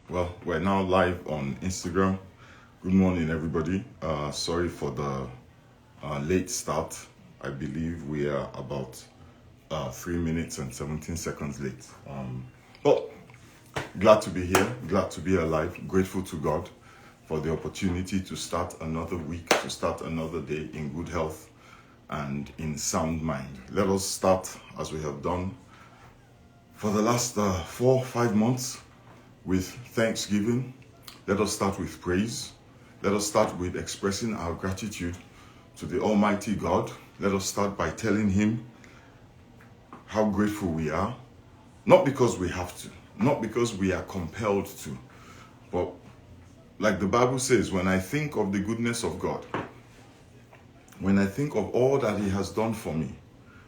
Well, we're now live on Instagram. Good morning, everybody. Sorry for the late start. I believe we are about 3 minutes and 17 seconds late. But glad to be here, glad to be alive, grateful to God for the opportunity to start another week, to start another day in good health and in sound mind. Let us start as we have done for the last 4 or 5 months with thanksgiving. Let us start with praise. Let us start with expressing our gratitude to the Almighty God. Let us start by telling Him how grateful we are, not because we have to, not because we are compelled to, but like the Bible says, when I think of the goodness of God, when I think of all that He has done for me,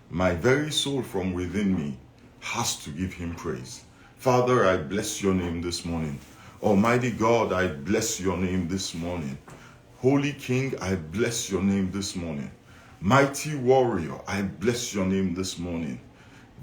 my very soul from within me has to give Him praise. Father, I bless your name this morning. Almighty God, I bless your name this morning. Holy King, I bless your name this morning. Mighty warrior, I bless your name this morning.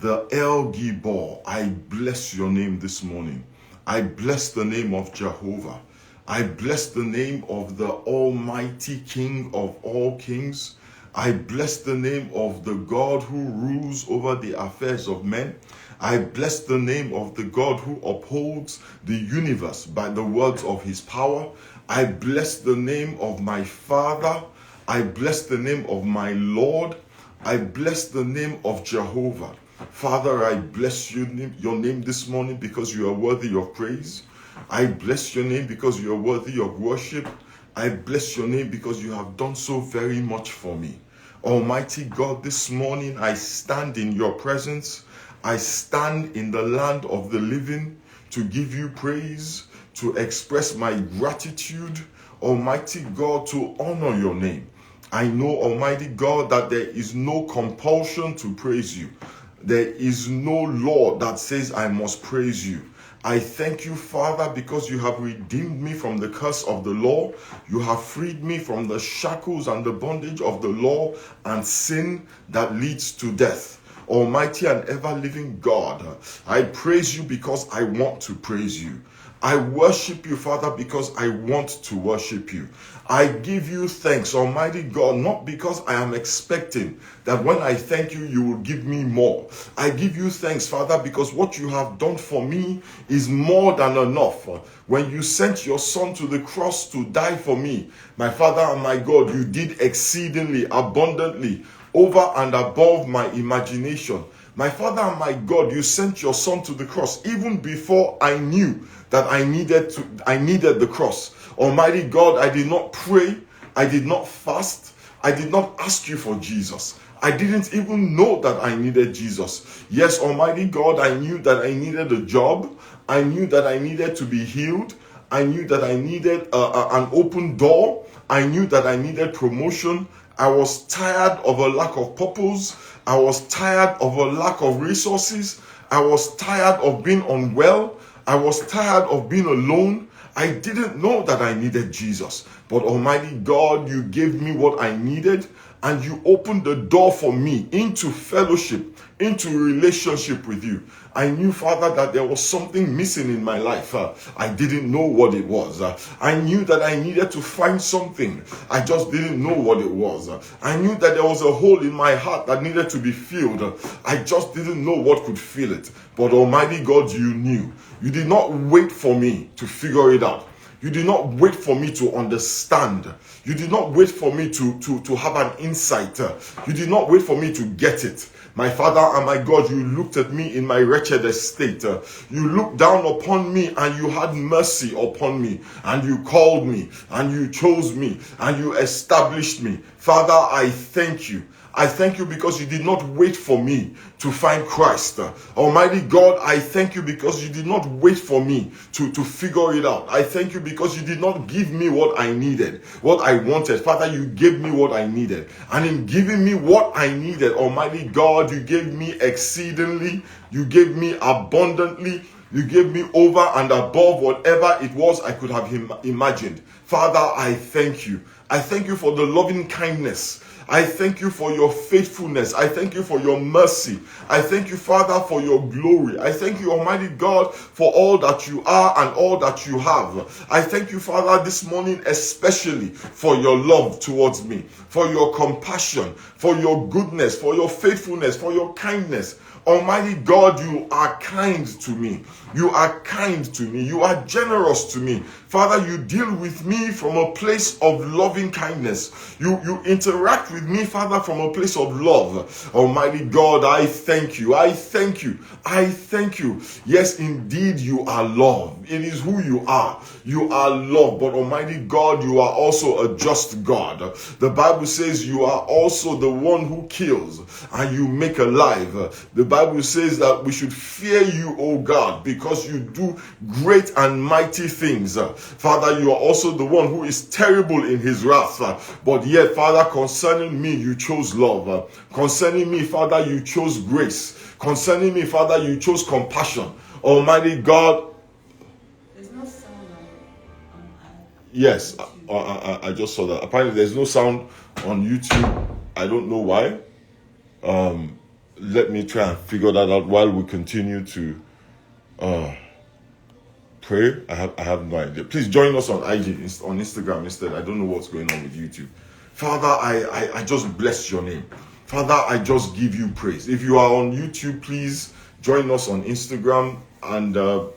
The El Gibor, I bless your name this morning. I bless the name of Jehovah. I bless the name of the Almighty King of all kings. I bless the name of the God who rules over the affairs of men. I bless the name of the God who upholds the universe by the words of his power. I bless the name of my Father. I bless the name of my Lord. I bless the name of Jehovah. Father, I bless your name this morning because you are worthy of praise. I bless your name because you are worthy of worship. I bless your name because you have done so very much for me. Almighty God, this morning I stand in your presence. I stand in the land of the living to give you praise, to express my gratitude, Almighty God, to honor your name. I know, Almighty God, that there is no compulsion to praise you. There is no law that says I must praise you. I thank you, Father, because you have redeemed me from the curse of the law. You have freed me from the shackles and the bondage of the law and sin that leads to death. Almighty and ever-living God, I praise you because I want to praise you. I worship you, Father, because I want to worship you. I give you thanks, Almighty God, not because I am expecting that when I thank you, you will give me more. I give you thanks, Father, because what you have done for me is more than enough. When you sent your Son to the cross to die for me, my Father and my God, you did exceedingly abundantly over and above my imagination. My Father and my God, you sent your Son to the cross even before I knew that I needed the cross. Almighty God, I did not pray, I did not fast, I did not ask you for Jesus. I didn't even know that I needed Jesus. Yes, Almighty God, I knew that I needed a job. I knew that I needed to be healed. I knew that I needed an open door. I knew that I needed promotion. I was tired of a lack of purpose. I was tired of a lack of resources. I was tired of being unwell. I was tired of being alone. I didn't know that I needed Jesus. But Almighty God, you gave me what I needed, and you opened the door for me into fellowship, into relationship with you. I knew, Father, that there was something missing in my life. I didn't know what it was. I knew that I needed to find something. I just didn't know what it was. I knew that there was a hole in my heart that needed to be filled. I just didn't know what could fill it. But Almighty God, you knew. You did not wait for me to figure it out. You did not wait for me to understand. You did not wait for me to have an insight. You did not wait for me to get it. My Father and my God, you looked at me in my wretched estate. You looked down upon me and you had mercy upon me. And you called me and you chose me and you established me. Father, I thank you. I thank you because you did not wait for me to find Christ. Almighty God, I thank you because you did not wait for me to figure it out. I thank you because you did not give me what I needed, what I wanted. Father, you gave me what I needed. And in giving me what I needed, Almighty God, you gave me exceedingly, you gave me abundantly, you gave me over and above whatever it was I could have imagined. Father, I thank you. I thank you for the loving kindness. I thank you for your faithfulness. I thank you for your mercy. I thank you, Father, for your glory. I thank you, Almighty God, for all that you are and all that you have. I thank you, Father, this morning especially for your love towards me, for your compassion, for your goodness, for your faithfulness, for your kindness. Almighty God, you are kind to me. You are kind to me. You are generous to me. Father, you deal with me from a place of loving kindness. You interact with me, Father, from a place of love. Almighty God, I thank you. I thank you. I thank you. Yes, indeed, you are love. It is who you are. You are love. But Almighty God, you are also a just God. The Bible says you are also the one who kills and you make alive. The Bible says that we should fear you, O God, because you do great and mighty things. Father, you are also the one who is terrible in his wrath. But yet, Father, concerning me, you chose love. Concerning me, Father, you chose grace. Concerning me, Father, you chose compassion. Almighty God. There's no sound on Yes, I just saw that. Apparently, there's no sound on YouTube. I don't know why. Let me try and figure that out while we continue to pray. I have no idea. Please join us on IG, on Instagram instead. I don't know what's going on with YouTube. Father, I just bless your name. Father, I just give you praise. If you are on YouTube, please join us on Instagram and we'll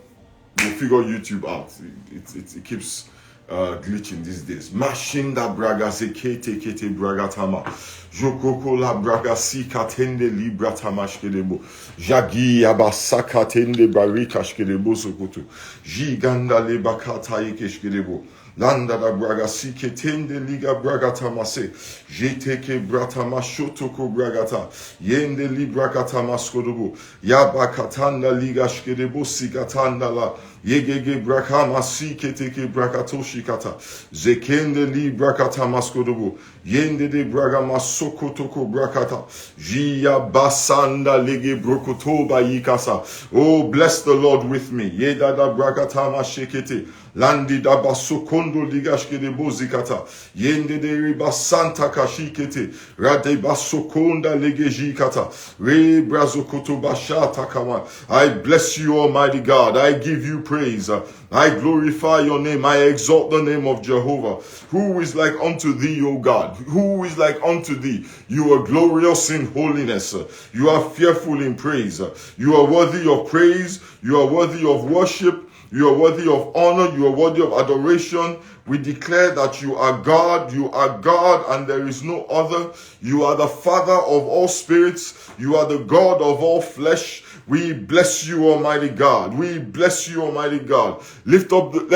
figure YouTube out. It keeps glitching these days. Mashinda braga sekete kete braga tama. Jokoko la braga si katende libra tamashkedebo. Jagi abasaka tende barika shkedebo sokoto. Jiganda le bakata yekeshkedebo. Landa da braga si ketende liga braga tamase. Jeteke bratama shotoko bragata. Yende li bragata maskodobo. Yabakatanda liga shkedebo sikatanda la. Yegege brakama si keteke brakatoshi kata. Zekende li brakata maskodobo. Yende de braga masokotoko brakata. Jia basanda lege brokotoba yikasa. Oh, bless the Lord with me. Yeda da brakata mashekete. Landi da basokondo ligashke de bozikata. Yende de riba santa kashikete. Rade basokonda legejikata. Re brazokoto bashata kama. I bless you, Almighty God. I give you praise. I glorify your name. I exalt the name of Jehovah. Who is like unto thee, O God? Who is like unto thee? You are glorious in holiness. You are fearful in praise. You are worthy of praise. You are worthy of worship. You are worthy of honor. You are worthy of adoration. We declare that you are God, and there is no other. You are the Father of all spirits. You are the God of all flesh. We bless you, Almighty God. We bless you, Almighty God. Let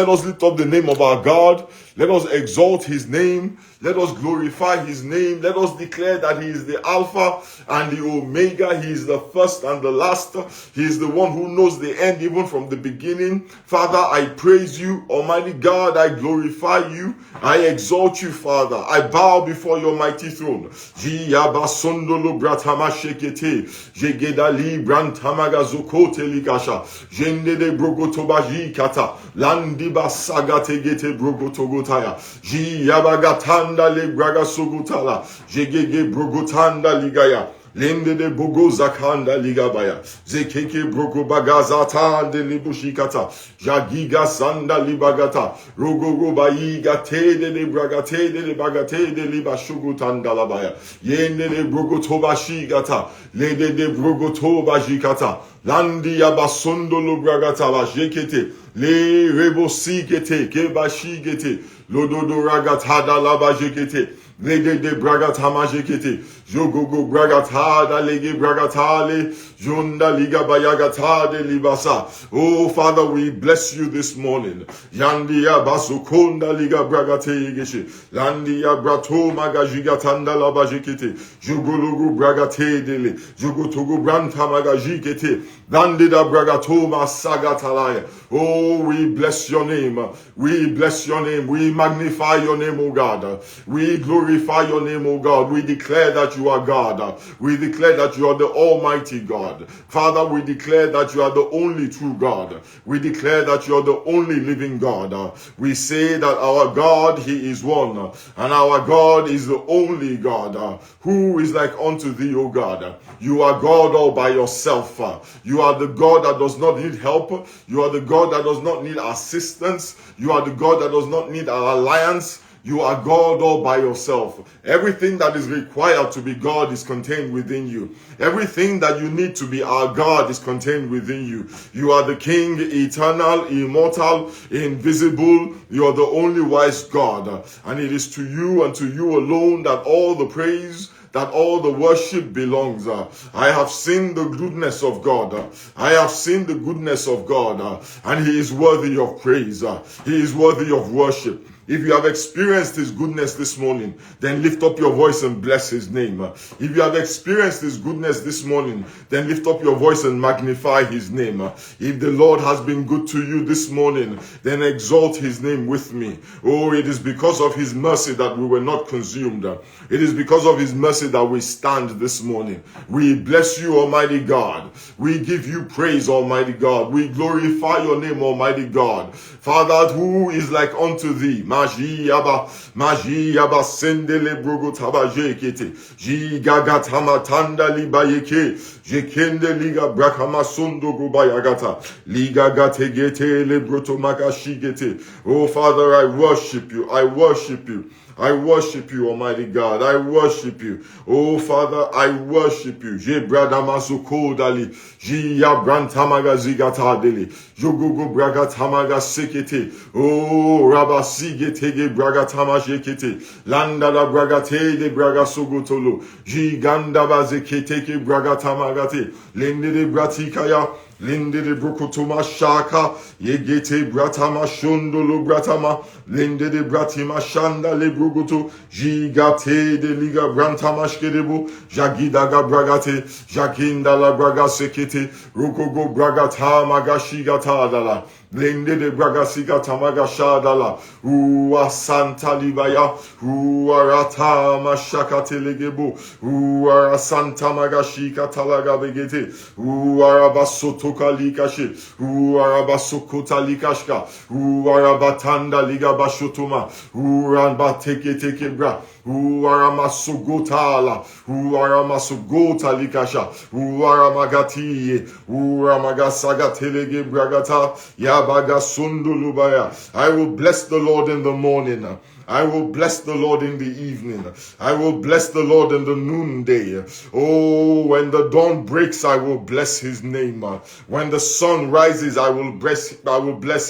us lift up the name of our God. Let us exalt his name. Let us glorify his name. Let us declare that he is the Alpha and the Omega. He is the first and the last. He is the one who knows the end even from the beginning. Father, I praise you. Almighty God, I glorify you. I exalt you, Father. I bow before your mighty throne. Jiyabasondolo bratama shekete. Jegedali brantamaga zokote likasha. Jendede brogotobaji kata. Landiba sagate gete brogotogotaya. Jiyabagatanda le braga sogotala. Jegege brogotanda ligaya. Lende de bogo zakanda ligabaya. Zekeke broko bagazata de libushikata. Jagiga sanda libagata. Rogo robayiga tede de bragate de bagate de libashugutanda labaya. Yende de brogo tobashigata. Lede de brogo tobajikata. Landi yabasondo lo bragata la jekete. Le rebosikete kebashigete. Lododo ragatada labajekete. Lede de bragatama jekete. Jogogo bragatada lege bragatale. Jonda liga bayagata de libasa. Oh, Father, we bless you this morning. Yandia basukonda liga bragate yegeshe. Landia brato magajigatanda labajekete. Jogologo bragate dele. Jogotogo branta magajikete. Landida bragatoma sagatalaya. Oh, we bless your name. We bless your name. We magnify your name, O God. We glorify glorify your name, O God. We declare that you are God. We declare that you are the Almighty God. Father, we declare that you are the only true God. We declare that you are the only living God. We say that our God, he is one, and our God is the only God. Who is like unto thee, O God? You are God all by yourself. You are the God that does not need help. You are the God that does not need assistance. You are the God that does not need an alliance. You are God all by yourself. Everything that is required to be God is contained within you. Everything that you need to be our God is contained within you. You are the King, eternal, immortal, invisible. You are the only wise God. And it is to you and to you alone that all the praise, that all the worship belongs. I have seen the goodness of God. I have seen the goodness of God. And he is worthy of praise. He is worthy of worship. If you have experienced his goodness this morning, then lift up your voice and bless his name. If you have experienced his goodness this morning, then lift up your voice and magnify his name. If the Lord has been good to you this morning, then exalt his name with me. Oh, it is because of his mercy that we were not consumed. It is because of his mercy that we stand this morning. We bless you, Almighty God. We give you praise, Almighty God. We glorify your name, Almighty God. Father, who is like unto thee? Maji yaba sendele brogo tabaje kete. Ji gagatama tanda libayeke. Jekende liga brakama sundo gubayagata. Liga gate gete le broto magashi gete. Oh Father, I worship you. I worship you. I worship you, Almighty God. I worship you. Oh, Father, I worship you. Je bradamasuko dali. Je yabrantamaga zigata deli. Jogogo bragatamaga sekete. Oh, rabasigete bragatama jekete. Landa la bragate de bragasogotolo. Je ganda bazekete ke bragatamagate. Lende de bratikaya. Linde de brokotoma shaka, yegete bratama shondolo bratama, linde de bratima shanda le brogoto, jigate de liga brantama shkedebo, jagidaga bragate, jaginda la braga sekete, rokogo bragata magashigata dala. Blende de bragasiga tamaga shadala, uwa santa libaya, uwa rata mashaka telegebo, uwa santa magashika talaga begete, uwa rabasoto kalikashe, uwa rabasokota likashka, uwa rabatanda liga bashotuma, uwa bateke teke bra, uwa ramasogotala, uwa ramasogota likasha, uwa ramagati, uwa magasaga telege bragata, ya I will bless the Lord in the morning. I will bless the Lord in the evening. I will bless the Lord in the noonday. Oh, when the dawn breaks, I will bless his name. When the sun rises, I will bless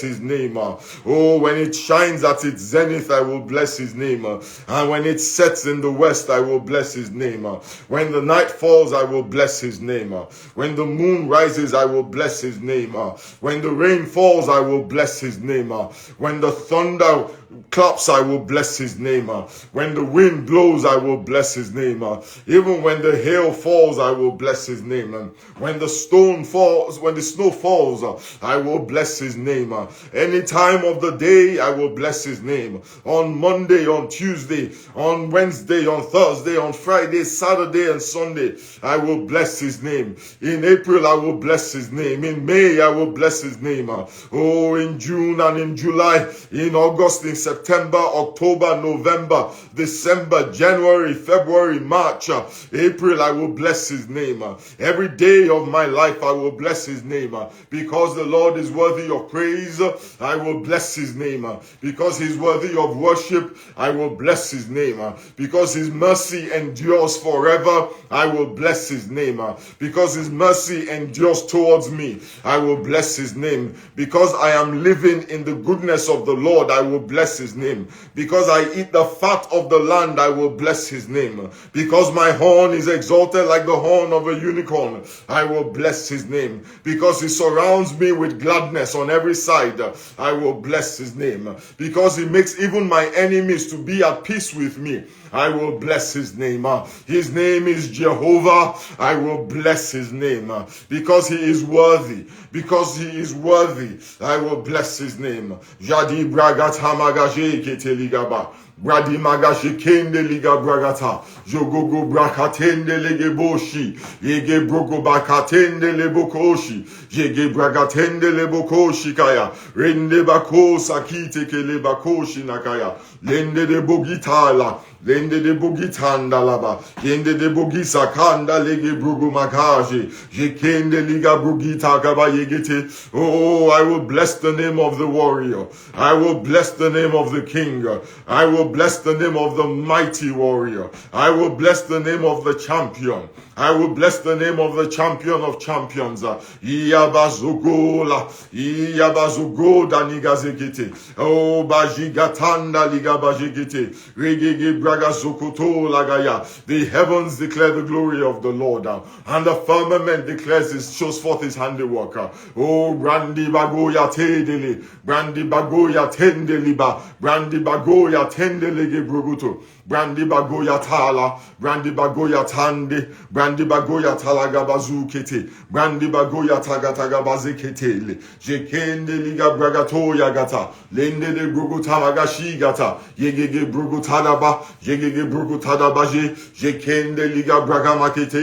his name. Oh, when it shines at its zenith, I will bless his name. And when it sets in the west, I will bless his name. When the night falls, I will bless his name. When the moon rises, I will bless his name. When the rain falls, I will bless his name. When the thunder claps, I will bless his name. When the wind blows, I will bless his name. Even when the hail falls, I will bless his name. When the stone falls, when the snow falls, I will bless his name. Any time of the day, I will bless his name. On Monday, on Tuesday, on Wednesday, on Thursday, on Friday, Saturday, and Sunday, I will bless his name. In April, I will bless his name. In May, I will bless his name. Oh, in June and in July, in August, in September, October, November, December, January, February, March, April, I will bless his name. Every day of my life, I will bless his name. Because the Lord is worthy of praise, I will bless his name. Because he's worthy of worship, I will bless his name. Because his mercy endures forever, I will bless his name. Because his mercy endures towards me, I will bless his name. Because I am living in the goodness of the Lord, I will bless his name. Because I eat the fat of the land, I will bless his name. Because my horn is exalted like the horn of a unicorn, I will bless his name. Because he surrounds me with gladness on every side, I will bless his name. Because he makes even my enemies to be at peace with me, I will bless his name. His name is Jehovah. I will bless his name. Because he is worthy. Because he is worthy, I will bless his name. Jadi bragat hamagaje keteligaba. Bradi magashi kende liga bragata. Jogogo brakatende lege boshi. Yege brogo bakatende le bokoshi. Yege bragatende le bokoshi kaya. Rende bako sakite kele bakoshi nakaya. Lende de bogitala. Lende de bogitanda laba. Yende de bogisa kanda lege brugu makaji. Jekende liga brugita kaba yegete. Oh, I will bless the name of the warrior. I will bless the name of the king. I will bless the name of the mighty warrior. I will bless the name of the champion. I will bless the name of the champion of champions. Iyabazugola. Iyabazugoda nigazekete. Oh, bajigatanda liga bajigete. Regege braga zokoto lagaya. The heavens declare the glory of the Lord, and the firmament shows forth his handiwork. Oh, brandi bagoya tedele. Brandi bagoya tendeliba. Brandi bagoya tendelege bruguto. Brandi bagoya tala. Brandi bagoya tande. Brandi bagoya talagabazu kete. Brandi bagoya tagatagabazeketele. Jekende liga bragato yagata. Lende de bruguta magashi gata. Yegege brugutadaba. Yegege brugutadabaje. Jekende liga bragamakete.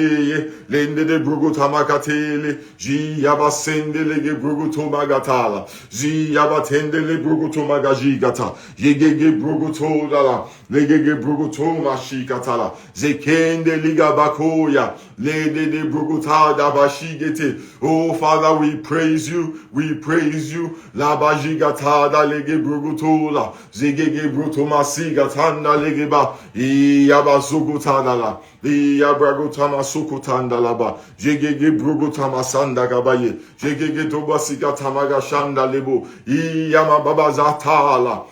Lende de bruguta makatele. Ji yabasende lege bruguto magatala. Ji yabatende le bruguto magaji gata. Yegege bruguto dala. Legege bruguto mashikatala. Zekende liga bakoya. Lede de brugutada bashigete. Oh, Father, we praise you. We praise you. La bajigatada lege brugutola. Zegege bruto masigatanda legeba. Iyabazugutadala. Iyabragutama sukutandalaba. Jegege brugutama sanda gabaye. Jegege dobasigatamaga shanda lebo. Iyamababazatala.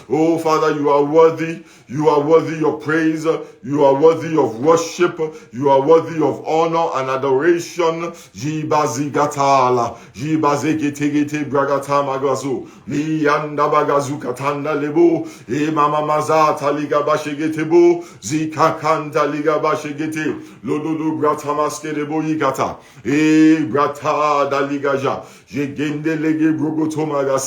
Oh, Father, you are worthy. You are worthy of praise. You are worthy of worship. You are worthy of honor and adoration. Jibazigatala. Jibazegetegete bragatamagazu. Liyanda bagazu katanda lebo. E mama mazata ligabashegetebo. Zikakanta ligabashegete. Lododo gratamaskebo yigata. E brata da ligaja. Jegende lege brugotomaga.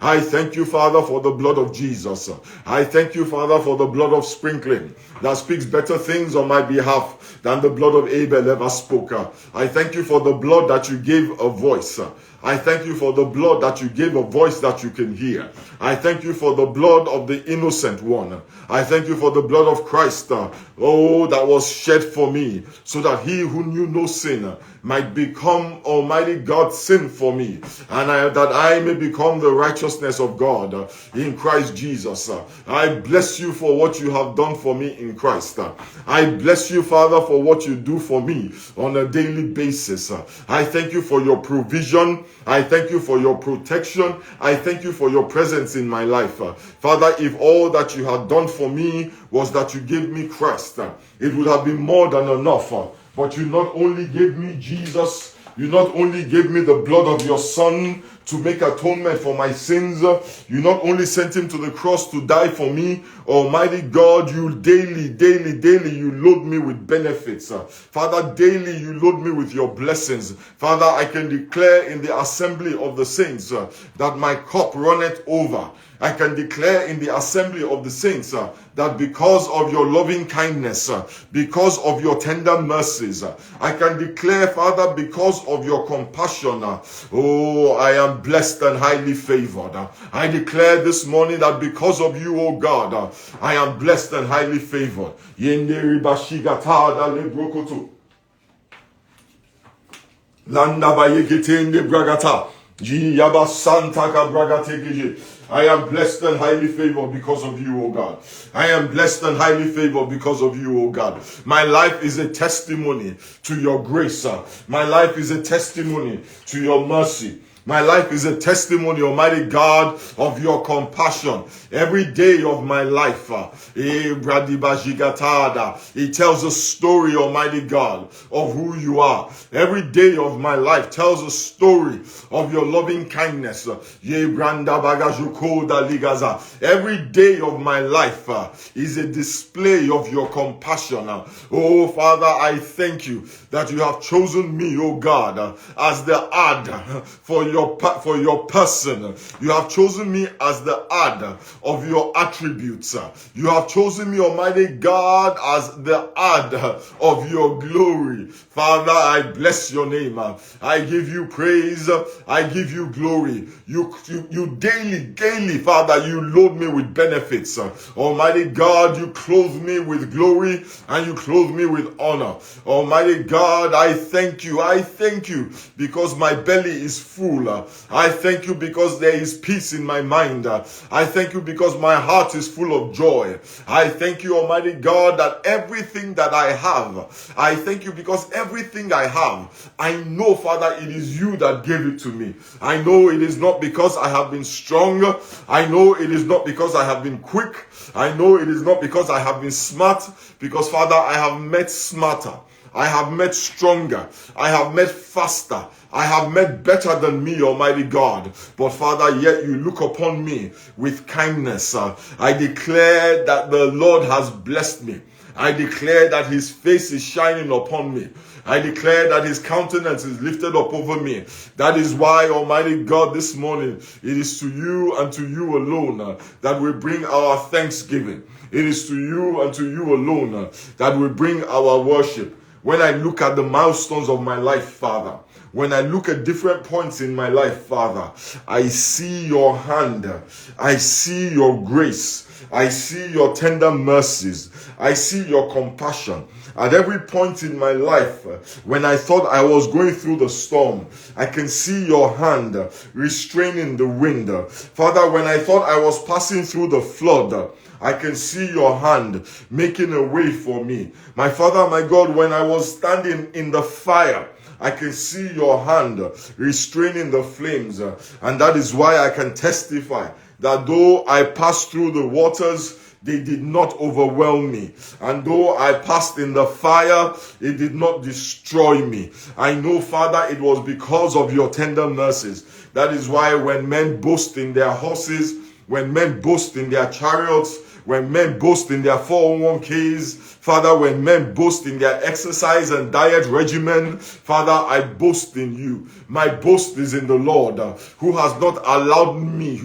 I thank you, Father, for the blood of Jesus. I thank you, Father, for the blood of sprinkling that speaks better things on my behalf than the blood of Abel ever spoke. I thank you for the blood that you gave a voice. I thank you for the blood that you gave a voice that you can hear. I thank you for the blood of the innocent one. I thank you for the blood of Christ, that was shed for me, so that he who knew no sin might become Almighty God's sin for me, and that I may become the righteousness of God in Christ Jesus. I bless you for what you have done for me in Christ. I bless you, Father, for what you do for me on a daily basis. I thank you for your provision. I thank you for your protection. I thank you for your presence in my life. Father, if all that you had done for me was that you gave me Christ, it would have been more than enough. But you not only gave me Jesus, you not only gave me the blood of your Son to make atonement for my sins, you not only sent him to the cross to die for me, Almighty God, you daily, you load me with benefits. Father, daily you load me with your blessings. Father, I can declare in the assembly of the saints that my cup runneth over. I can declare in the assembly of the saints that because of your loving kindness, because of your tender mercies, I can declare, Father, because of your compassion, I am blessed and highly favored. I declare this morning that because of you, O God, I am blessed and highly favored. Landa bayeketende bragata. Yaba Santa Cabragategije. I am blessed and highly favored because of you, O God. I am blessed and highly favored because of you, O God. My life is a testimony to your grace. My life is a testimony to your mercy. My life is a testimony, Almighty God, of your compassion. Every day of my life, it tells a story, Almighty God, of who you are. Every day of my life tells a story of your loving kindness. Every day of my life is a display of your compassion. Oh, Father, I thank you that you have chosen me, oh God, as the ad for your for your person. You have chosen me as the ad of your attributes. You have chosen me, Almighty God, as the ad of your glory. Father, I bless your name. I give you praise. I give you glory. You daily, Father, you load me with benefits. Almighty God, you clothe me with glory and you clothe me with honor. Almighty God, I thank you. I thank you because my belly is full. I thank you because there is peace in my mind. I thank you because my heart is full of joy. I thank you, Almighty God, that everything that I have, I thank you because everything I have, I know, Father, it is you that gave it to me. I know it is not because I have been strong. I know it is not because I have been quick. I know it is not because I have been smart, because, Father, I have met smarter. I have met stronger. I have met faster. I have met better than me, Almighty God. But Father, yet you look upon me with kindness. I declare that the Lord has blessed me. I declare that his face is shining upon me. I declare that his countenance is lifted up over me. That is why, Almighty God, this morning, it is to you and to you alone that we bring our thanksgiving. It is to you and to you alone that we bring our worship. When I look at the milestones of my life, Father, when I look at different points in my life, Father, I see your hand. I see your grace. I see your tender mercies. I see your compassion. At every point in my life, when I thought I was going through the storm, I can see your hand restraining the wind. Father, when I thought I was passing through the flood, I can see your hand making a way for me. My Father, my God, when I was standing in the fire, I can see your hand restraining the flames. And that is why I can testify that though I passed through the waters, they did not overwhelm me. And though I passed in the fire, it did not destroy me. I know, Father, it was because of your tender mercies. That is why when men boast in their horses, when men boast in their chariots, when men boast in their 401ks, Father, when men boast in their exercise and diet regimen, Father, I boast in you. My boast is in the Lord, who has not allowed me,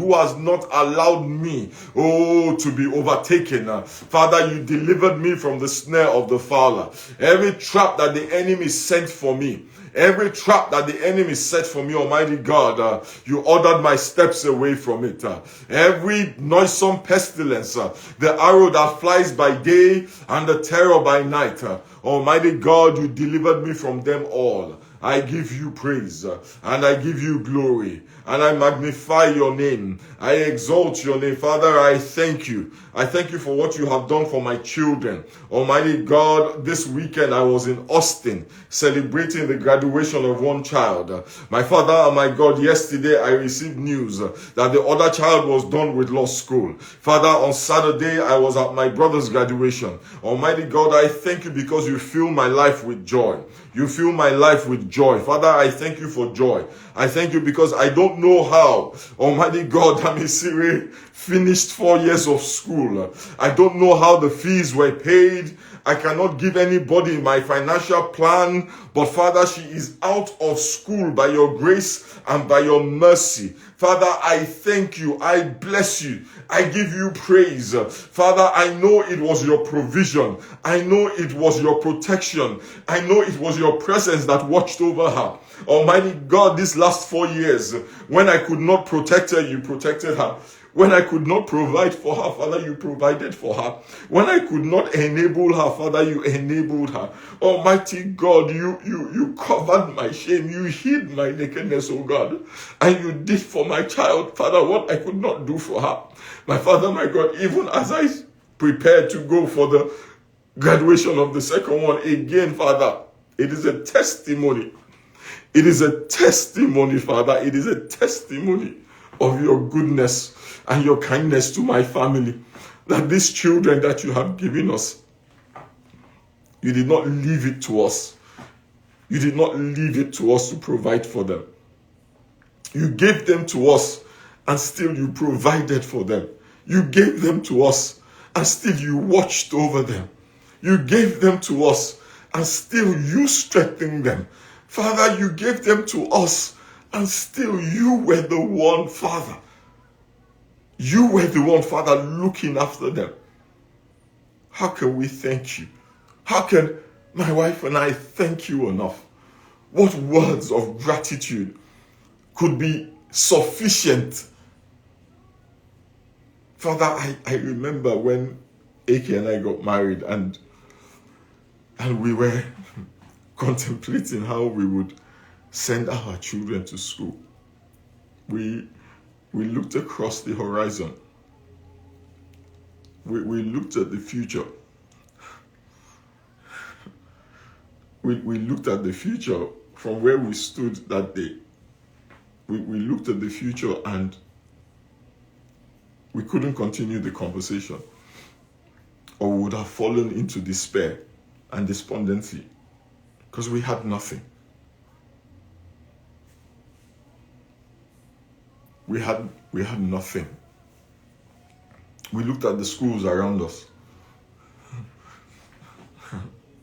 to be overtaken. Father, you delivered me from the snare of the fowler. Every trap that the enemy sent for me, every trap that the enemy set for me, Almighty God, you ordered my steps away from it. Every noisome pestilence, the arrow that flies by day and the terror by night, Almighty God, you delivered me from them all. I give you praise and I give you glory and I magnify your name. I exalt your name. Father, I thank you. I thank you for what you have done for my children. Almighty God, this weekend I was in Austin celebrating the graduation of one child. My Father and my God, yesterday I received news that the other child was done with law school. Father, on Saturday I was at my brother's graduation. Almighty God, I thank you because you fill my life with joy. You fill my life with joy. Father, I thank you for joy. I thank you because I don't know how, Almighty God, Amisiri finished 4 years of school. I don't know how the fees were paid. I cannot give anybody my financial plan, but Father, she is out of school by your grace and by your mercy. Father, I thank you. I bless you. I give you praise. Father, I know it was your provision. I know it was your protection. I know it was your presence that watched over her. Almighty God, these last 4 years, when I could not protect her, you protected her. When I could not provide for her, Father, you provided for her. When I could not enable her, Father, you enabled her. Almighty God, you covered my shame. You hid my nakedness, oh God. And you did for my child, Father, what I could not do for her. My Father, my God, even as I prepared to go for the graduation of the second one, again, Father, it is a testimony. It is a testimony, Father. It is a testimony of your goodness and your kindness to my family. That these children that you have given us, you did not leave it to us. You did not leave it to us to provide for them. You gave them to us and still you provided for them. You gave them to us and still you watched over them. You gave them to us and still you strengthened them. Father, you gave them to us And still you were the one father. You were the one father looking after them. How can we thank you? How can my wife and I thank you enough? What words of gratitude could be sufficient? Father, I remember when Ake and I got married and we were contemplating how we would send our children to school. We looked across the horizon. We looked at the future. We looked at the future from where we stood that day. We looked at the future and we couldn't continue the conversation, or we would have fallen into despair and despondency because we had nothing. We had nothing. We looked at the schools around us.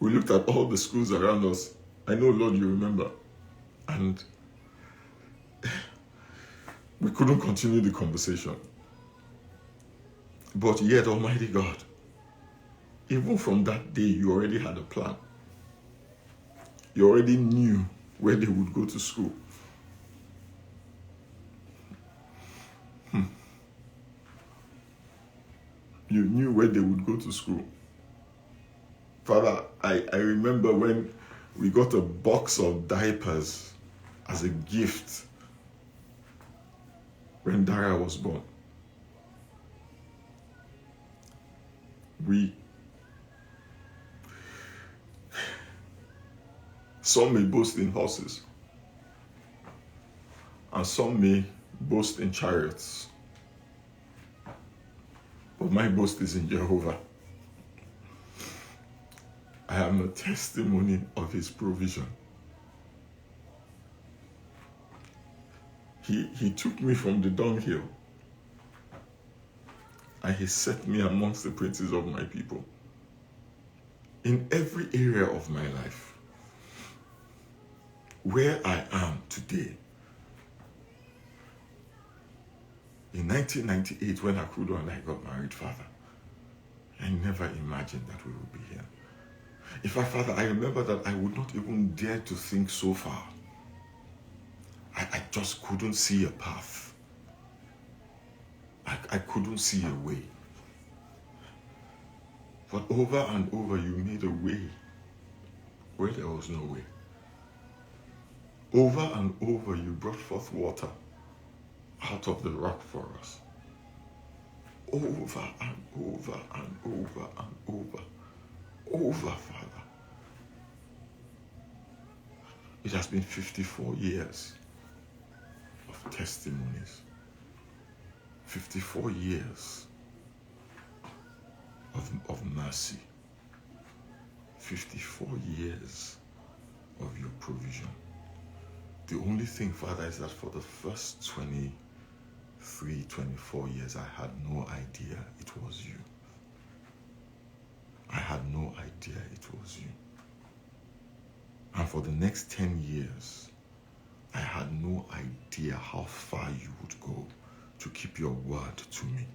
We looked at all the schools around us. I know, Lord, you remember. And we couldn't continue the conversation. But yet, Almighty God, even from that day, you already had a plan. You already knew where they would go to school. You knew where they would go to school. Father, I remember when we got a box of diapers as a gift when Dara was born. Some may boast in horses, and some may boast in chariots. But my boast is in Jehovah. I am a testimony of his provision. He took me from the dunghill and he set me amongst the princes of my people. In every area of my life, where I am today, in 1998 when Akudo and I got married, Father, I never imagined that we would be here. In fact, Father, I remember that I would not even dare to think so far. I just couldn't see a path. I couldn't see a way. But over and over, you made a way where there was no way. Over and over, you brought forth water out of the rock for us. Over and over and over and over. Over, Father. It has been 54 years of testimonies. 54 years of mercy. 54 years of your provision. The only thing, Father, is that for the first 23, 24 years, I had no idea it was you. I had no idea it was you. And for the next 10 years, I had no idea how far you would go to keep your word to me.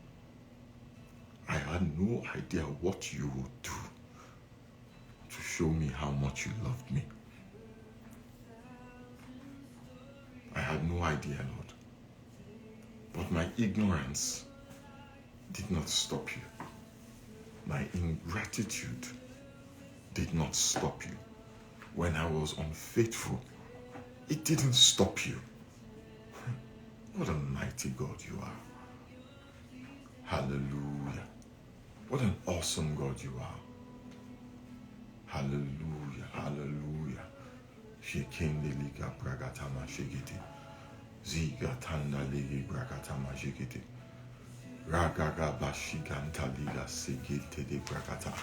I had no idea what you would do to show me how much you loved me. I had no idea, Lord. But my ignorance did not stop you. My ingratitude did not stop you. When I was unfaithful, it didn't stop you. What a mighty God you are. Hallelujah. What an awesome God you are. Hallelujah. Hallelujah. Shekendelika bragatama shekete. Zigatanda lege bragatama shekete. Ragaga bashiganta liga sekete de bragata.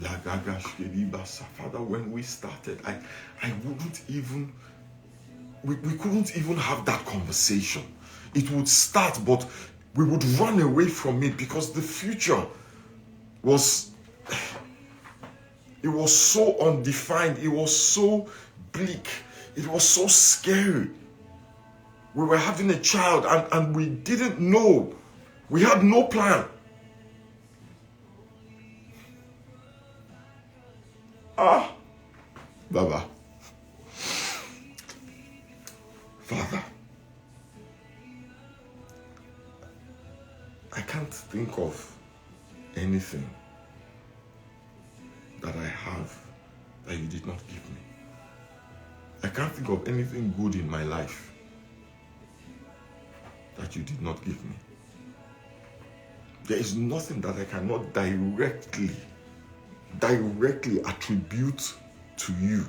Lagaga shkelibasa. Father, when we started, I wouldn't even, we couldn't even have that conversation. It would start, but we would run away from it because the future was, it was so undefined. It was so bleak. It was so scary. We were having a child and we didn't know. We had no plan. Baba. Father, I can't think of anything that I have that you did not give me. I can't think of anything good in my life that you did not give me. There is nothing that I cannot directly attribute to you.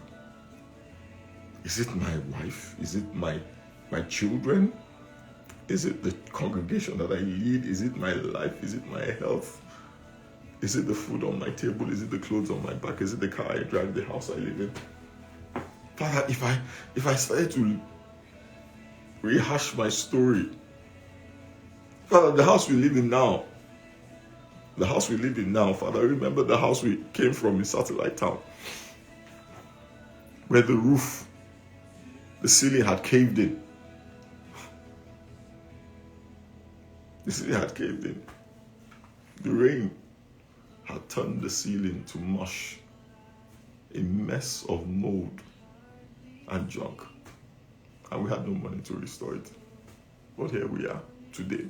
Is it my wife? Is it my children? Is it the congregation that I lead? Is it my life? Is it my health? Is it the food on my table? Is it the clothes on my back? Is it the car I drive, the house I live in? Father, if I started to rehash my story, Father, the house we live in now, Father, remember the house we came from in Satellite Town, where the roof, the ceiling had caved in. The ceiling had caved in. The rain had turned the ceiling to mush, a mess of mold and junk. And we had no money to restore it. But here we are today.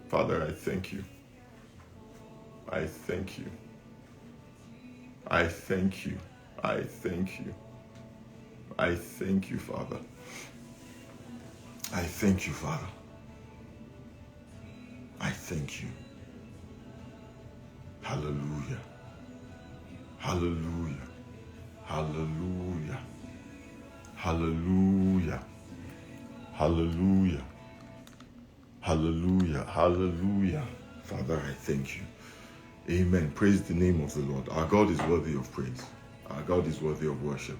Father, I thank you. I thank you. I thank you. I thank you. I thank you, Father. I thank you, Father. I thank you. Hallelujah. Hallelujah. Hallelujah. Hallelujah. Hallelujah. Hallelujah. Hallelujah. Father, I thank you. Amen. Praise the name of the Lord. Our God is worthy of praise. Our God is worthy of worship.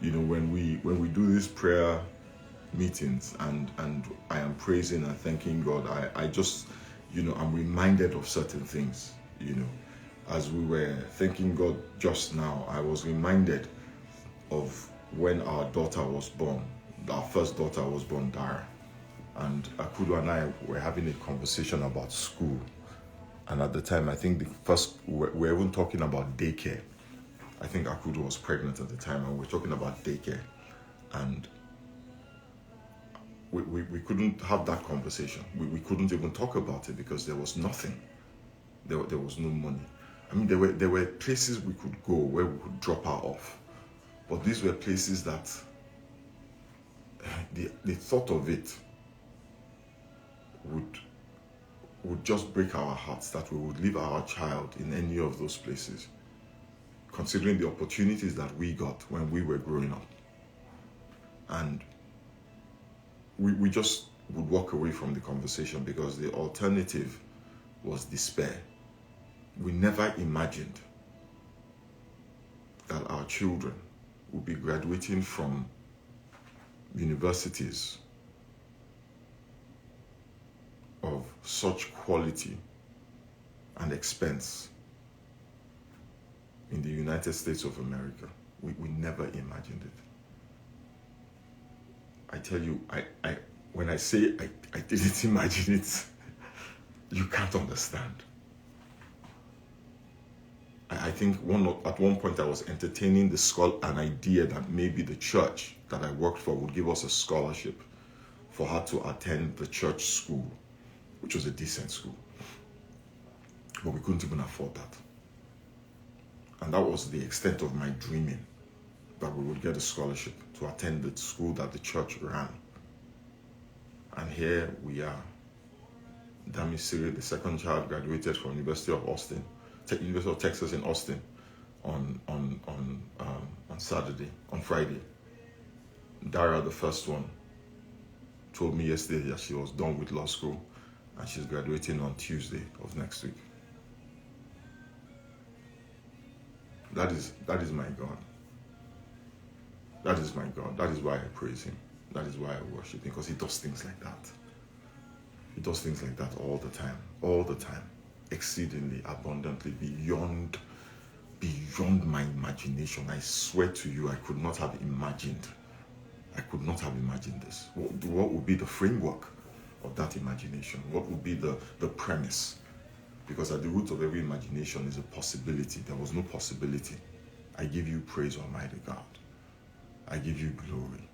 You know, when we do these prayer meetings and I am praising and thanking God, I just, you know, I'm reminded of certain things. You know, as we were thanking God just now, I was reminded of when our daughter was born. Our first daughter was born, Dara. And Akudo and I were having a conversation about school. And at the time, I think we were even talking about daycare. I think Akudo was pregnant at the time, and we were talking about daycare. And we couldn't have that conversation. We couldn't even talk about it because there was nothing. There was no money. I mean, there were places we could go where we could drop her off. But these were places that the thought of it would just break our hearts, that we would leave our child in any of those places, considering the opportunities that we got when we were growing up. And we just would walk away from the conversation because the alternative was despair. We never imagined that our children would be graduating from universities of such quality and expense in the United States of America. We never imagined it. I tell you, when I say I didn't imagine it, you can't understand. I think at one point I was entertaining an idea that maybe the church that I worked for would give us a scholarship for her to attend the church school, which was a decent school. But we couldn't even afford that. And that was the extent of my dreaming, that we would get a scholarship to attend the school that the church ran. And here we are. Dami Siri, the second child, graduated from University of Texas in Austin on Friday. Dara, the first one, told me yesterday that she was done with law school and she's graduating on Tuesday of next week. That is my God. That is my God. That is why I praise him. That is why I worship him, because he does things like that. He does things like that all the time, exceedingly, abundantly, beyond beyond my imagination. I swear to you, I could not have imagined. I could not have imagined this. What would be the framework of that imagination? What would be the premise? Because at the root of every imagination is a possibility. There was no possibility. I give you praise, Almighty God. I give you glory.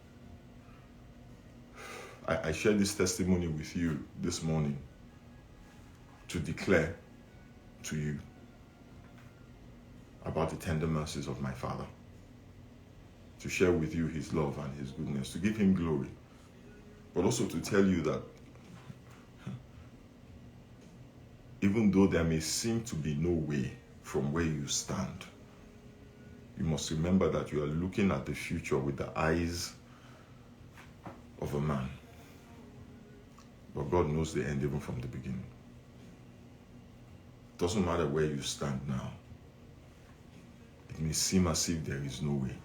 I share this testimony with you this morning to declare to you about the tender mercies of my Father, to share with you his love and his goodness, to give him glory, but also to tell you that even though there may seem to be no way from where you stand, you must remember that you are looking at the future with the eyes of a man. But God knows the end even from the beginning. It doesn't matter where you stand now. It may seem as if there is no way.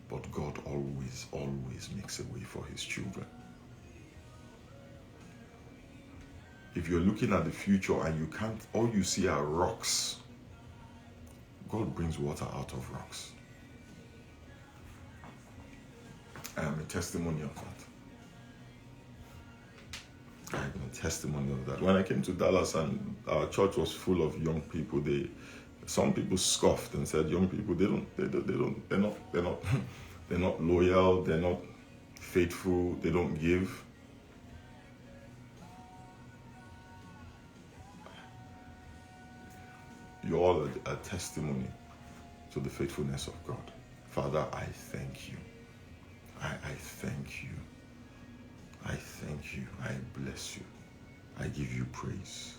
But God always, always makes a way for his children. If you're looking at the future and you can't, all you see are rocks, God brings water out of rocks. I am a testimony of that. I am a testimony of that. When I came to Dallas and our church was full of young people, some people scoffed and said, young people, they're not loyal, they're not faithful, they don't give. You're all a testimony to the faithfulness of God. Father, I thank you. I thank you. I thank you. I bless you. I give you praise.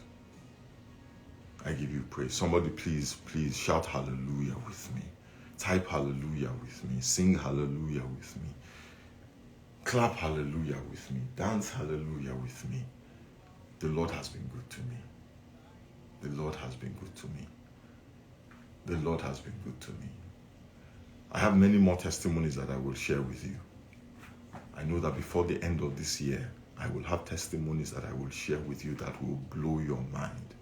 I give you praise. Somebody please shout hallelujah with me. Type hallelujah with me. Sing hallelujah with me. Clap hallelujah with me. Dance hallelujah with me. The Lord has been good to me. The Lord has been good to me. The Lord has been good to me. I have many more testimonies that I will share with you. I know that before the end of this year, I will have testimonies that I will share with you that will blow your mind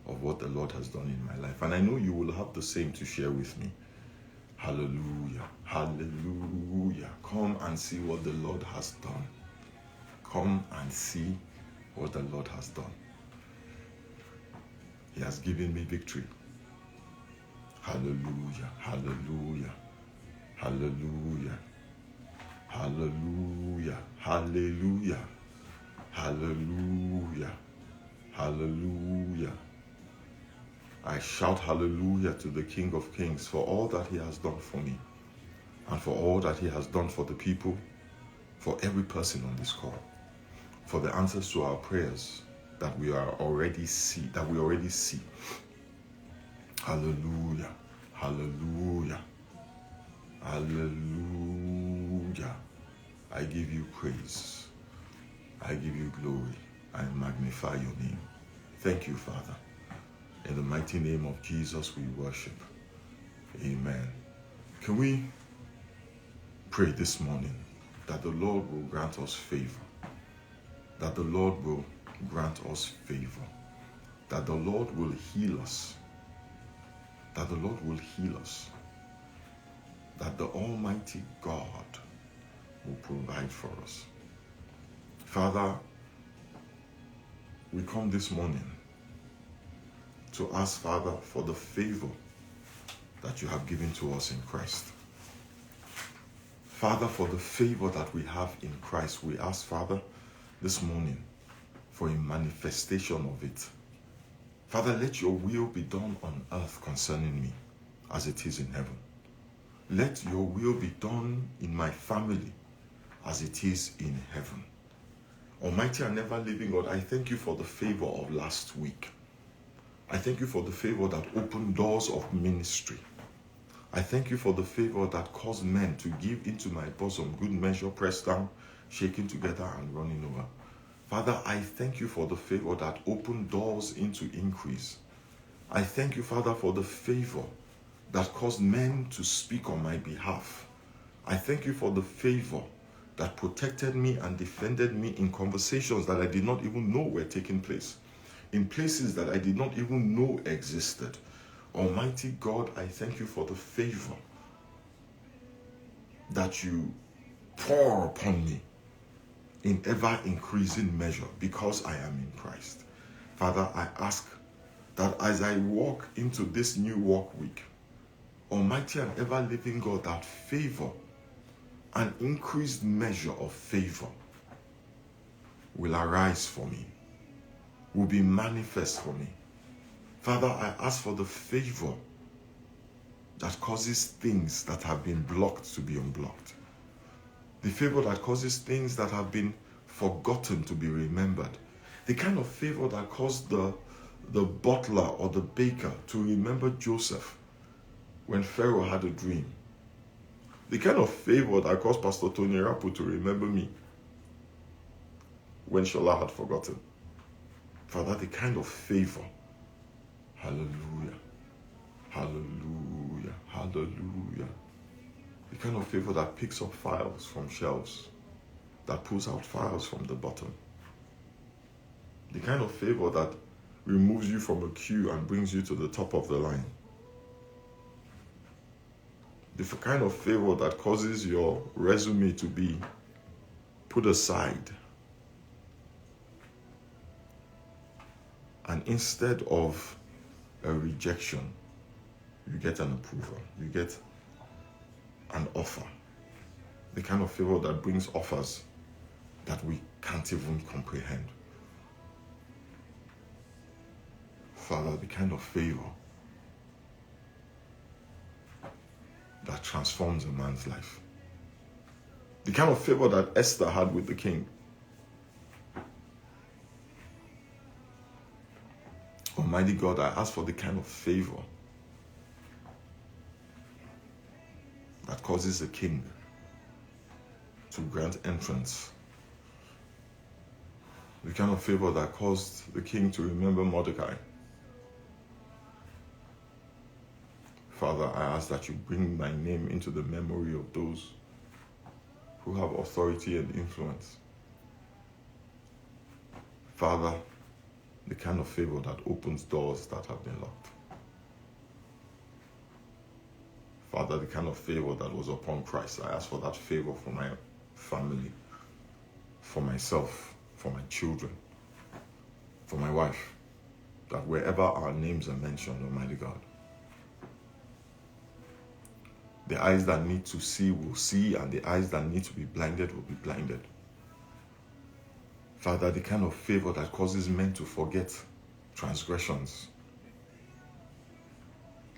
of what the Lord has done in my life. And I know you will have the same to share with me. Hallelujah. Hallelujah. Come and see what the Lord has done. Come and see what the Lord has done. He has given me victory. Hallelujah. Hallelujah. Hallelujah. Hallelujah. Hallelujah. Hallelujah. Hallelujah. I shout hallelujah to the King of Kings for all that he has done for me and for all that he has done for the people, for every person on this call, for the answers to our prayers that we already see. Hallelujah. Hallelujah. Hallelujah. I give you praise. I give you glory. I magnify your name. Thank you, Father. In the mighty name of Jesus, we worship. Amen. Can we pray this morning that the Lord will grant us favor? That the Lord will grant us favor. That the Lord will heal us. That the Lord will heal us. That the Almighty God will provide for us. Father, we come this morning to ask, Father, for the favor that you have given to us in Christ. Father, for the favor that we have in Christ, we ask, Father, this morning for a manifestation of it. Father, let your will be done on earth concerning me as it is in heaven. Let your will be done in my family as it is in heaven. Almighty and ever living God, I thank you for the favor of last week. I thank you for the favor that opened doors of ministry. I thank you for the favor that caused men to give into my bosom, good measure, pressed down, shaken together, and running over. Father, I thank you for the favor that opened doors into increase. I thank you, Father, for the favor that caused men to speak on my behalf. I thank you for the favor that protected me and defended me in conversations that I did not even know were taking place, in places that I did not even know existed. Almighty God, I thank you for the favor that you pour upon me in ever increasing measure because I am in Christ. Father, I ask that as I walk into this new work week, Almighty and ever living God, that favor, an increased measure of favor will arise for me, will be manifest for me. Father, I ask for the favor that causes things that have been blocked to be unblocked. The favor that causes things that have been forgotten to be remembered. The kind of favor that caused the butler or the baker to remember Joseph when Pharaoh had a dream. The kind of favor that caused Pastor Tony Rapu to remember me when Shola had forgotten. Father, the kind of favor. Hallelujah. Hallelujah. Hallelujah. The kind of favor that picks up files from shelves, that pulls out files from the bottom. The kind of favor that removes you from a queue and brings you to the top of the line. The kind of favor that causes your resume to be put aside. And instead of a rejection, you get an approval. You get an offer. The kind of favor that brings offers that we can't even comprehend. Father, the kind of favor that transforms a man's life. The kind of favor that Esther had with the king. Almighty God, I ask for the kind of favor that causes a king to grant entrance. The kind of favor that caused the king to remember Mordecai. Father, I ask that you bring my name into the memory of those who have authority and influence. Father, the kind of favor that opens doors that have been locked. Father, the kind of favor that was upon Christ, I ask for that favor for my family, for myself, for my children, for my wife, that wherever our names are mentioned, Almighty God, the eyes that need to see will see, and the eyes that need to be blinded will be blinded. Father, the kind of favor that causes men to forget transgressions.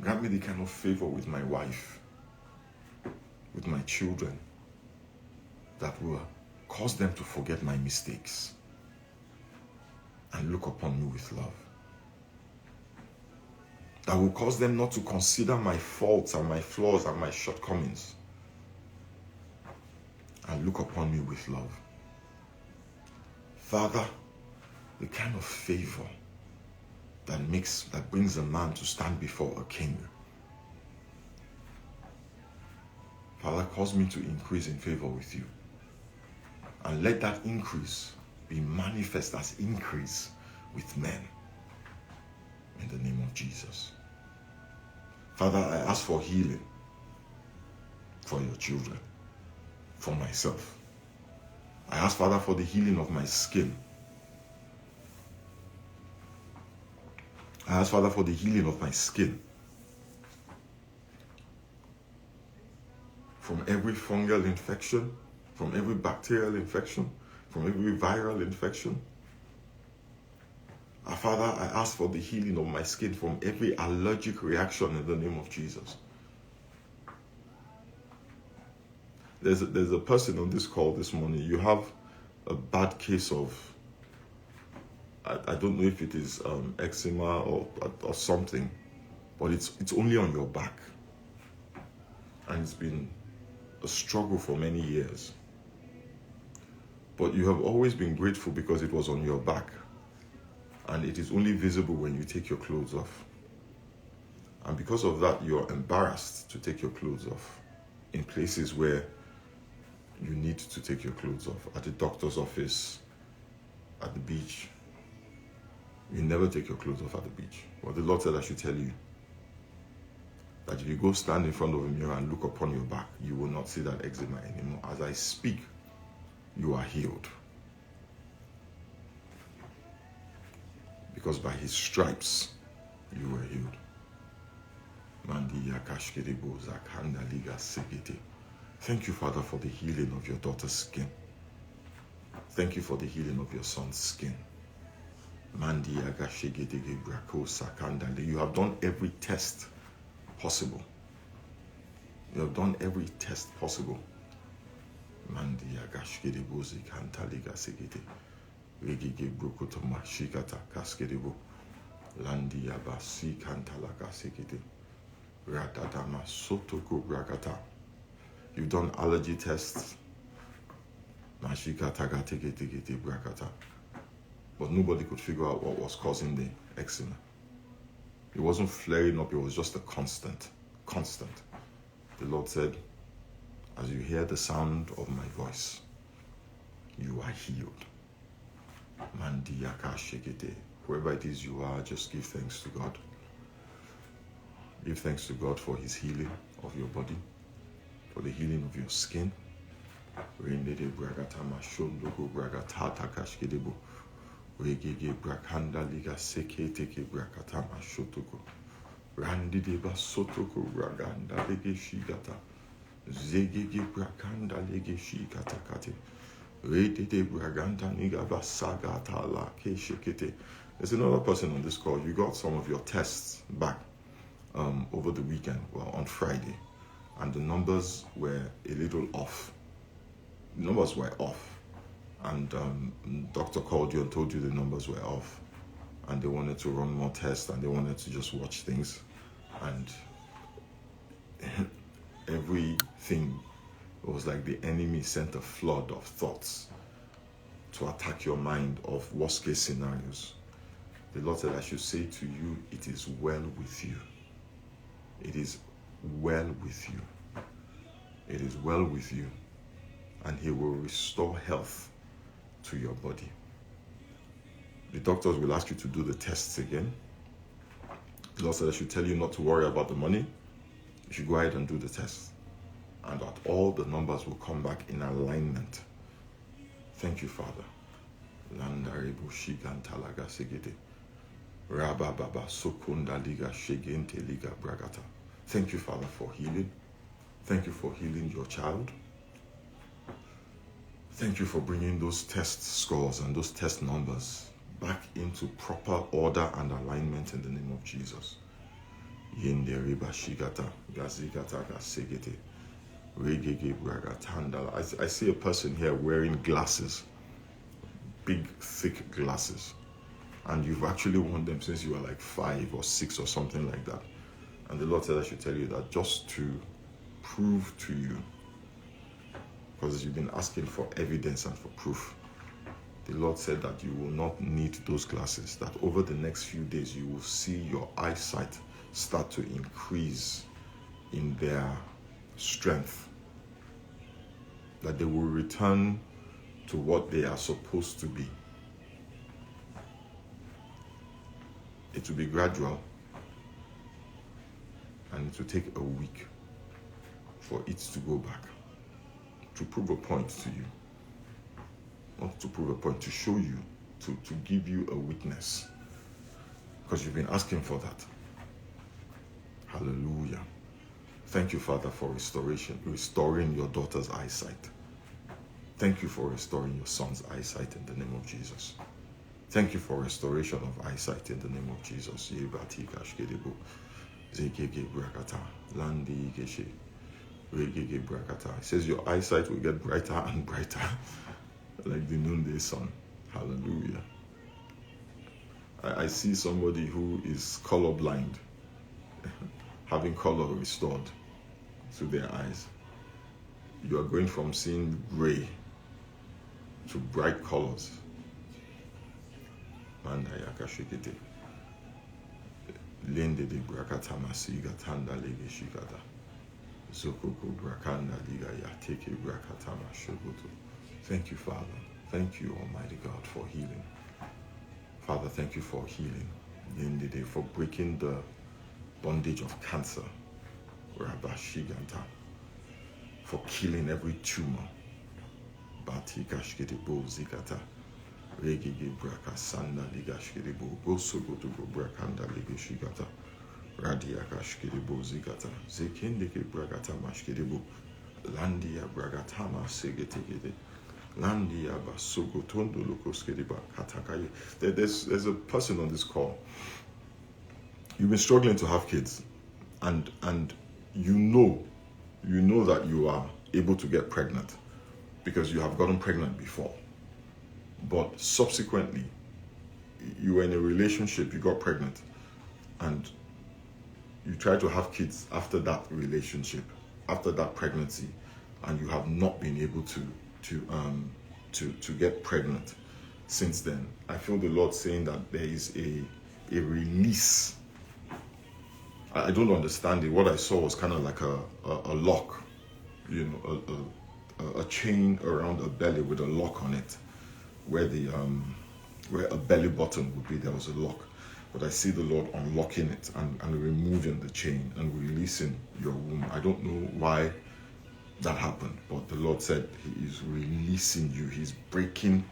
Grant me the kind of favor with my wife, with my children, that will cause them to forget my mistakes and look upon me with love. That will cause them not to consider my faults and my flaws and my shortcomings and look upon me with love. Father, the kind of favor that brings a man to stand before a king. Father, cause me to increase in favor with you. And let that increase be manifest as increase with men. In the name of Jesus. Father, I ask for healing for your children, for myself. I ask, Father, for the healing of my skin. I ask, Father, for the healing of my skin. From every fungal infection, from every bacterial infection, from every viral infection. Father, I ask for the healing of my skin from every allergic reaction in the name of Jesus. There's a person on this call this morning. You have a bad case of, I don't know if it is eczema or something, but it's only on your back. And it's been a struggle for many years. But you have always been grateful because it was on your back. And it is only visible when you take your clothes off. And because of that, you're embarrassed to take your clothes off in places where you need to take your clothes off. At the doctor's office, at the beach. You never take your clothes off at the beach. Well, the Lord said I should tell you That if you go stand in front of a mirror and look upon your back, you will not see that eczema anymore. As I speak, you are healed. Because by his stripes, you were healed. Thank you, Father, for the healing of your daughter's skin. Thank you for the healing of your son's skin. You have done every test possible. You have done every test possible. You've done allergy tests. But nobody could figure out what was causing the eczema. It wasn't flaring up, it was just a constant. The Lord said, as you hear the sound of my voice, you are healed. Wherever it is you are, just give thanks to God. Give thanks to God for his healing of your body, for the healing of your skin. There's another person on this call. You got some of your tests back over the weekend, well, on Friday, and the numbers were a little off. The numbers were off, and doctor called you and told you the numbers were off, and they wanted to run more tests, and they wanted to just watch things, and everything, it was like the enemy sent a flood of thoughts to attack your mind of worst case scenarios. The Lord said, I should say to you, it is well with you. It is well with you. It is well with you. And he will restore health to your body. The doctors will ask you to do the tests again. The Lord said, I should tell you not to worry about the money. You should go ahead and do the tests. And that all the numbers will come back in alignment. Thank you, Father. Thank you, Father, for healing. Thank you for healing your child. Thank you for bringing those test scores and those test numbers back into proper order and alignment in the name of Jesus. I see a person here wearing glasses, big, thick glasses. And you've actually worn them since you were like 5 or 6 or something like that. And the Lord said I should tell you that just to prove to you, because you've been asking for evidence and for proof. The Lord said that you will not need those glasses, that over the next few days you will see your eyesight start to increase in their strength, that they will return to what they are supposed to be. It will be gradual, and it will take a week for it to go back, to prove a point to you. Not to prove a point, to show you, to give you a witness. Because you've been asking for that. Hallelujah. Thank you, Father, for restoring your daughter's eyesight. Thank you for restoring your son's eyesight in the name of Jesus. Thank you for restoration of eyesight in the name of Jesus. It says your eyesight will get brighter and brighter like the noonday sun. Hallelujah. I see somebody who is colorblind having color restored to their eyes. You are going from seeing gray to bright colors. Thank you, Father. Thank you, Almighty God, for healing. Father, thank you for healing. For breaking the bondage of cancer Rabashiganta, for killing every tumor. Batikashkidebo zikata. Regigi braka sanda ligashkidebo. Bosogotogo brakanda ligashigata. Radiakashkidebo zikata. Zekindeke bragata mashkidebo. Landia bragatama segetegede. Landia basogotondo lokoskediba katakaye. There's a person on this call. You've been struggling to have kids, and you know that you are able to get pregnant because you have gotten pregnant before. But subsequently, you were in a relationship, you got pregnant, and you try to have kids after that relationship, after that pregnancy, and you have not been able to get pregnant since then. I feel the Lord saying that there is a release. I don't understand it. What I saw was kind of like a lock, a chain around a belly with a lock on it, where a belly button would be. There was a lock, but I see the Lord unlocking it and removing the chain and releasing your womb. I don't know why that happened, but the Lord said He is releasing you. He's breaking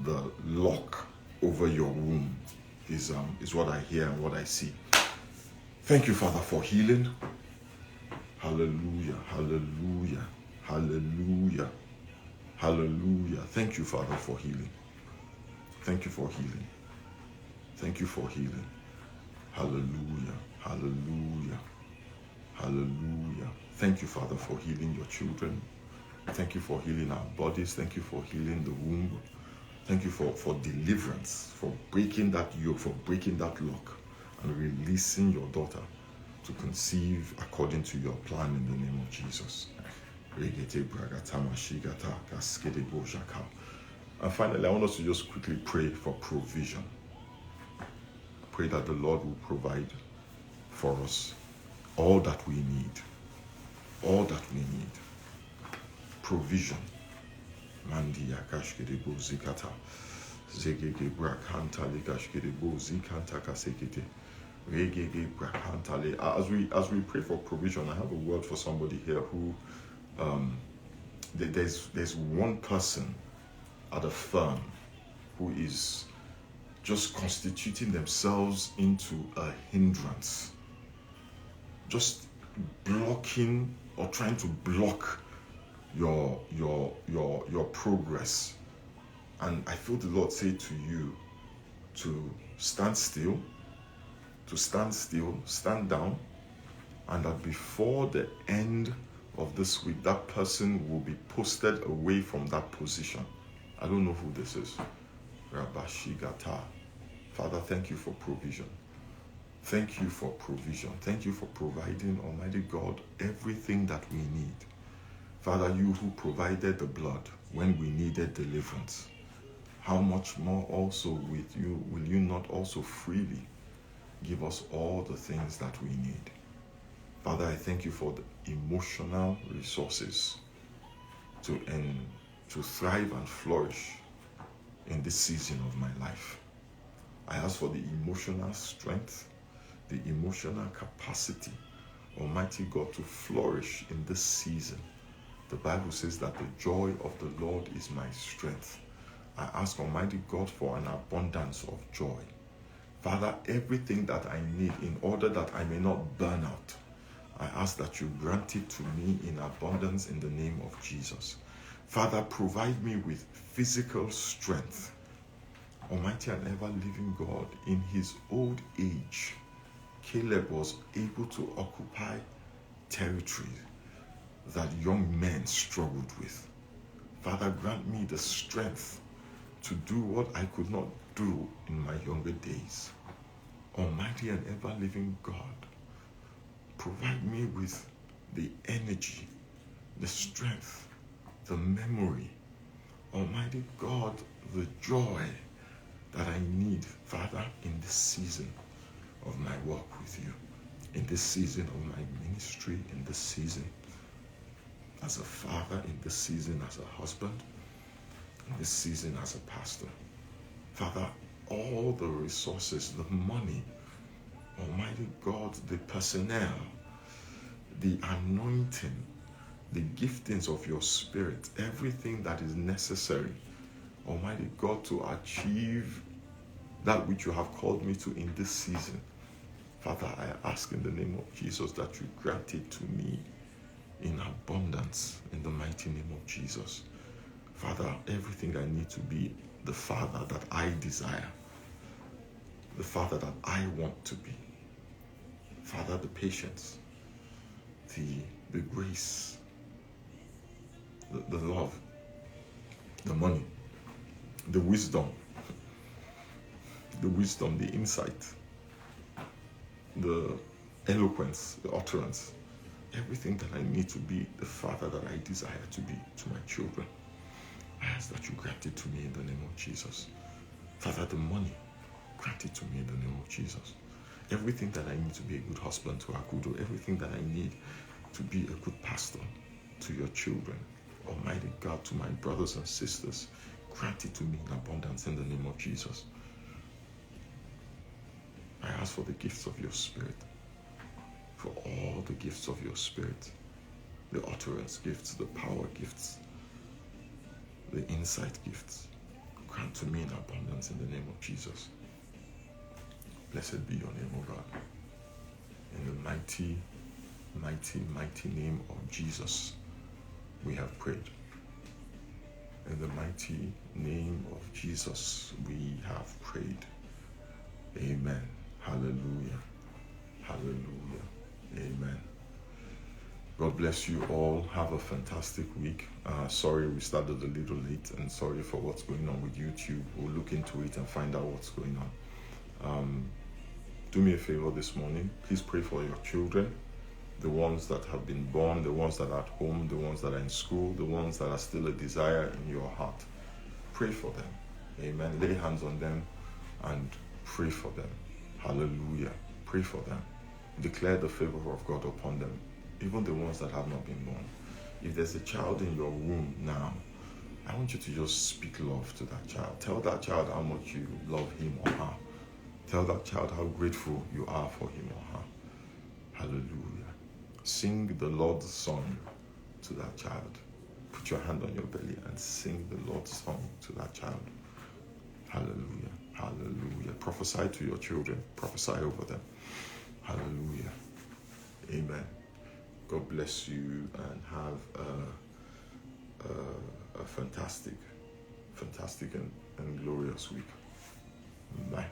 the lock over your womb. Is what I hear and what I see. Thank you, Father, for healing. Hallelujah, hallelujah, hallelujah, hallelujah. Thank you, Father, for healing. Thank you for healing. Thank you for healing. Hallelujah, hallelujah, hallelujah. Thank you, Father, for healing your children. Thank you for healing our bodies. Thank you for healing the womb. Thank you for deliverance, for breaking that yoke, for breaking that lock, and releasing your daughter to conceive according to your plan in the name of Jesus. And finally, I want us to just quickly pray for provision. Pray that the Lord will provide for us all that we need. All that we need. Provision. Mandia kashkedebo zikata. Zegege brakanta ligashkedebo zikanta kasekete. Regege brakanta le. As we pray for provision, I have a word for somebody here who there's one person at a firm who is just constituting themselves into a hindrance, just blocking or trying to block your progress. And I feel the Lord say to you to stand still, stand down, and that before the end of this week, that person will be posted away from that position. I don't know who this is. Rabashigata. Father, thank you for provision. Thank you for provision. Thank you for providing, Almighty God, everything that we need. Father, you who provided the blood when we needed deliverance, how much more also with you will you not also freely give us all the things that we need? Father, I thank you for the emotional resources to thrive and flourish in this season of my life. I ask for the emotional strength, the emotional capacity, Almighty God, to flourish in this season. The Bible says that the joy of the Lord is my strength. I ask, Almighty God, for an abundance of joy. Father, everything that I need in order that I may not burn out, I ask that you grant it to me in abundance in the name of Jesus. Father, provide me with physical strength. Almighty and ever-living God, in his old age, Caleb was able to occupy territory that young men struggled with. Father, grant me the strength to do what I could not do in my younger days. Almighty and ever-living God, provide me with the energy, the strength, the memory, Almighty God, the joy that I need, Father, in this season of my walk with you, in this season of my ministry, in this season as a father, in this season as a husband, in this season as a pastor. Father, all the resources, the money, Almighty God, the personnel, the anointing, the giftings of your spirit, everything that is necessary, Almighty God, to achieve that which you have called me to in this season. Father, I ask in the name of Jesus that you grant it to me in abundance in the mighty name of Jesus. Father, everything I need to be the father that I desire, the father that I want to be. Father, the patience, the grace, the love, the money, the wisdom, the insight, the eloquence, the utterance, everything that I need to be the father that I desire to be to my children. I ask that you grant it to me in the name of Jesus. Father, the money, grant it to me in the name of Jesus. Everything that I need to be a good husband to Akudo, everything that I need to be a good pastor to your children, Almighty God, to my brothers and sisters, grant it to me in abundance in the name of Jesus. I ask for the gifts of your Spirit, for all the gifts of your Spirit, the utterance gifts, the power gifts, the insight gifts. Grant to me in abundance in the name of Jesus. Blessed be your name, O God. In the mighty, mighty, mighty name of Jesus, we have prayed. In the mighty name of Jesus, we have prayed. Amen. Hallelujah. Hallelujah. Amen. God bless you all. Have a fantastic week. Sorry we started a little late, and sorry for what's going on with YouTube. We'll look into it and find out what's going on. Do me a favor this morning. Please pray for your children, the ones that have been born, the ones that are at home, the ones that are in school, the ones that are still a desire in your heart. Pray for them. Amen. Lay hands on them and pray for them. Hallelujah. Pray for them. Declare the favor of God upon them, even the ones that have not been born. If there's a child in your womb now, I want you to just speak love to that child. Tell that child how much you love him or her. Tell that child how grateful you are for him or her. Hallelujah. Sing the Lord's song to that child. Put your hand on your belly and sing the Lord's song to that child. Hallelujah. Hallelujah. Prophesy to your children. Prophesy over them. Hallelujah. Amen. God bless you and have a fantastic and glorious week. Bye.